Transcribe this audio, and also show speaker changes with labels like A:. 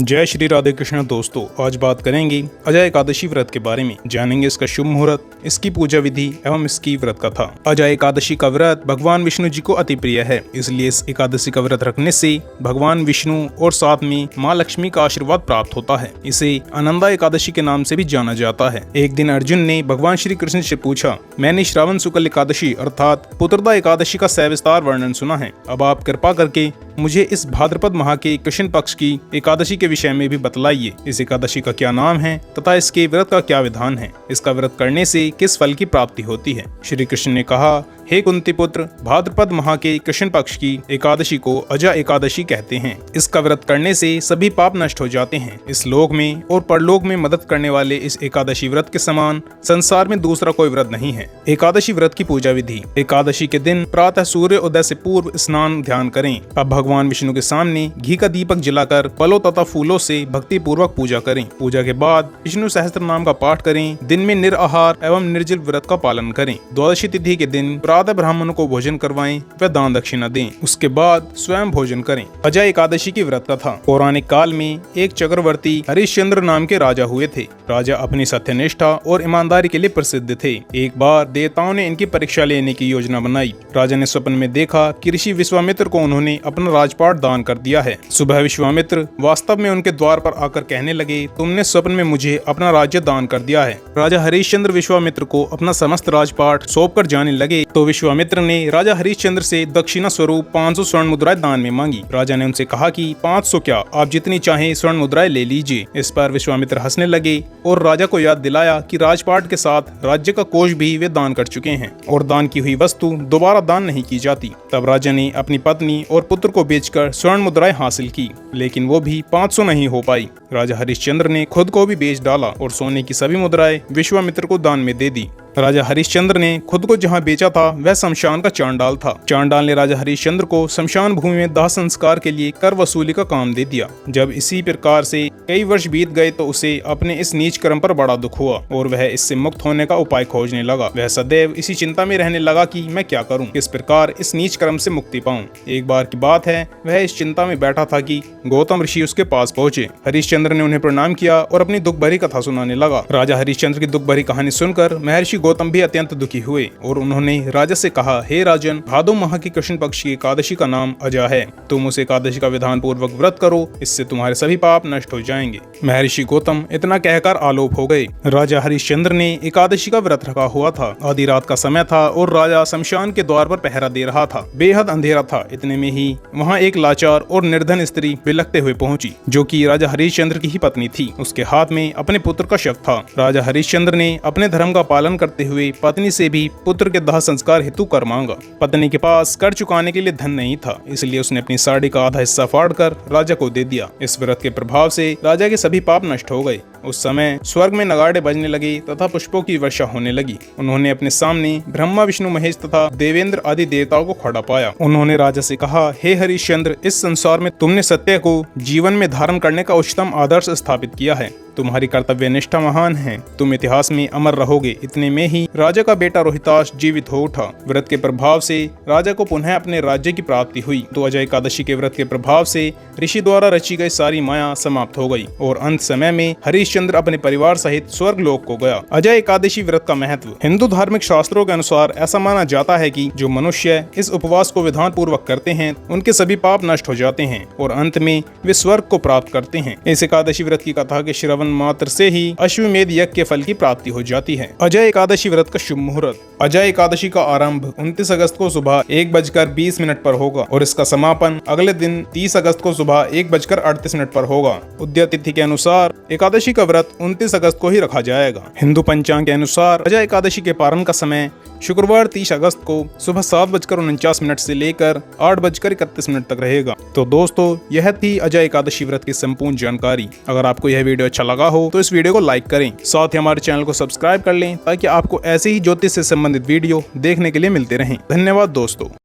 A: जय श्री राधे कृष्ण दोस्तों, आज बात करेंगे अजय एकादशी व्रत के बारे में। जानेंगे इसका शुभ मुहूर्त, इसकी पूजा विधि एवं इसकी व्रत कथा। अजय एकादशी का व्रत भगवान विष्णु जी को अति प्रिय है, इसलिए इस एकादशी का व्रत रखने से भगवान विष्णु और साथ में माँ लक्ष्मी का आशीर्वाद प्राप्त होता है। इसे आनंदा एकादशी के नाम से भी जाना जाता है। एक दिन अर्जुन ने भगवान श्री कृष्ण से पूछा, मैंने श्रावण शुक्ल एकादशी अर्थात पुत्रदा एकादशी का सविस्तार वर्णन सुना है, अब आप कृपा करके मुझे इस भाद्रपद माह के कृष्ण पक्ष की एकादशी के विषय में भी बतलाइए। इस एकादशी का क्या नाम है तथा इसके व्रत का क्या विधान है, इसका व्रत करने से किस फल की प्राप्ति होती है। श्री कृष्ण ने कहा, हे कुंती पुत्र, भाद्रपद माह के कृष्ण पक्ष की एकादशी को अजय एकादशी कहते हैं। इसका व्रत करने से सभी पाप नष्ट हो जाते हैं। इस लोक में और परलोक में मदद करने वाले इस एकादशी व्रत के समान संसार में दूसरा कोई व्रत नहीं है। एकादशी व्रत की पूजा विधि। एकादशी के दिन प्रातः सूर्य उदय से पूर्व स्नान ध्यान करें। अब भगवान विष्णु के सामने घी का दीपक जलाकर फलों तथा फूलों से भक्ति पूर्वक पूजा करें। पूजा के बाद विष्णु सहस्त्र नाम का पाठ करें। दिन में निराहार एवं निर्जल व्रत का पालन करें। द्वादशी तिथि के दिन प्रातः ब्राह्मणों को भोजन करवाएं व दान दक्षिणा दें। उसके बाद स्वयं भोजन करें। अजय एकादशी की व्रत कथा। पौराणिक काल में एक चक्रवर्ती हरिश्चंद्र नाम के राजा हुए थे। राजा अपनी सत्यनिष्ठा और ईमानदारी के लिए प्रसिद्ध थे। एक बार देवताओं ने इनकी परीक्षा लेने की योजना बनाई। राजा ने स्वप्न में देखा कि ऋषि विश्वामित्र को उन्होंने अपना राजपाट दान कर दिया है। सुबह विश्वामित्र वास्तव में उनके द्वार पर आकर कहने लगे, तुमने स्वप्न में मुझे अपना राज्य दान कर दिया है। राजा हरिश्चंद्र विश्वामित्र को अपना समस्त राजपाट सौंप कर जाने लगे तो विश्वामित्र ने राजा हरिश्चंद्र से दक्षिणा स्वरूप 500 स्वर्ण मुद्राएं दान में मांगी। राजा ने उनसे कहा कि 500 क्या, आप जितनी चाहें स्वर्ण मुद्राएं ले लीजिए। इस पर विश्वामित्र हंसने लगे और राजा को याद दिलाया कि राजपाट के साथ राज्य का कोष भी वे दान कर चुके हैं और दान की हुई वस्तु दोबारा दान नहीं की जाती। तब राजा ने अपनी पत्नी और पुत्र को बेचकर स्वर्ण मुद्राएं हासिल की, लेकिन वो भी 500 नहीं हो पाई। राजा हरिश्चंद्र ने खुद को भी बेच डाला और सोने की सभी मुद्राएं विश्वामित्र को दान में दे दी। राजा हरिश्चंद्र ने खुद को जहां बेचा था वह शमशान का चांडाल था। चांडाल ने राजा हरिश्चंद्र को शमशान भूमि में दाह संस्कार के लिए कर वसूली का काम दे दिया। जब इसी प्रकार से कई वर्ष बीत गए तो उसे अपने इस नीच कर्म पर बड़ा दुख हुआ और वह इससे मुक्त होने का उपाय खोजने लगा। वह सदैव इसी चिंता में रहने लगा कि मैं क्या करूं, किस प्रकार इस नीच कर्म से मुक्ति पाऊं। एक बार की बात है, वह इस चिंता में बैठा था कि गौतम ऋषि उसके पास पहुंचे। हरिश्चंद्र ने उन्हें प्रणाम किया और अपनी दुख भरी कथा सुनाने लगा। राजा हरिश्चंद्र की दुख भरी कहानी सुनकर महर्षि गौतम भी अत्यंत दुखी हुए और उन्होंने राजा से कहा, हे राजन, भादो माह की कृष्ण पक्ष की एकादशी का नाम अजय है। तुम उस एकादशी का विधान पूर्वक व्रत करो, इससे तुम्हारे सभी पाप नष्ट हो जाएंगे। महर्षि गौतम इतना कहकर आलोप हो गए। राजा हरिश्चंद्र ने एकादशी का व्रत रखा हुआ था। आधी रात का समय था और राजा शमशान के द्वार पर पहरा दे रहा था। बेहद अंधेरा था। इतने में ही वहाँ एक लाचार और निर्धन स्त्री बिलखते हुए पहुंची, जो कि राजा हरिश्चंद्र की ही पत्नी थी। उसके हाथ में अपने पुत्र का शव था। राजा हरिश्चंद्र ने अपने धर्म का पालन करते हुए पत्नी से भी पुत्र के दाह संस्कार हेतु कर मांगा। पत्नी के पास कर चुकाने के लिए धन नहीं था, इसलिए उसने अपनी साड़ी का आधा हिस्सा फाड़कर राजा को दे दिया। इस व्रत के प्रभाव से राजा के सभी पाप नष्ट हो गए। उस समय स्वर्ग में नगाड़े बजने लगे तथा पुष्पों की वर्षा होने लगी। उन्होंने अपने सामने ब्रह्मा, विष्णु, महेश तथा देवेंद्र आदि देवताओं को खड़ा पाया। उन्होंने राजा से कहा, हे हरिश्चंद्र, इस संसार में तुमने सत्य को जीवन में धारण करने का उच्चतम आदर्श स्थापित किया है। तुम्हारी कर्तव्य निष्ठा महान है। तुम इतिहास में अमर रहोगे। इतने में ही राजा का बेटा रोहिताश जीवित हो उठा। व्रत के प्रभाव से राजा को पुनः अपने राज्य की प्राप्ति हुई। तो अजय एकादशी के व्रत के प्रभाव से ऋषि द्वारा रची गई सारी माया समाप्त हो गई और अंत समय में हरिश्चंद्र अपने परिवार सहित स्वर्ग लोक को गया। अजय एकादशी व्रत का महत्व। हिंदू धार्मिक शास्त्रों के अनुसार ऐसा माना जाता है कि जो मनुष्य इस उपवास को विधान पूर्वक करते हैं, उनके सभी पाप नष्ट हो जाते हैं और अंत में वे स्वर्ग को प्राप्त करते हैं। इस एकादशी व्रत की कथा के श्रवण मात्र से ही अश्वमेध यज्ञ के फल की प्राप्ति हो जाती है। अजय एकादशी व्रत का शुभ मुहूर्त। अजय एकादशी का आरंभ 29 अगस्त को सुबह 1:20 पर होगा और इसका समापन अगले दिन 30 अगस्त को सुबह 1:38 पर होगा। उदय तिथि के अनुसार एकादशी का व्रत 29 अगस्त को ही रखा जाएगा। हिंदू पंचांग के अनुसार अजय एकादशी के पारण का समय शुक्रवार 30 अगस्त को सुबह 7:49 से लेकर 8:31 तक रहेगा। तो दोस्तों, यह थी अजय एकादशी व्रत की संपूर्ण जानकारी। अगर आपको यह वीडियो अच्छा लगा हो तो इस वीडियो को लाइक करें, साथ ही हमारे चैनल को सब्सक्राइब कर लें ताकि आपको ऐसे ही ज्योतिष से संबंधित वीडियो देखने के लिए मिलते रहें। धन्यवाद दोस्तों।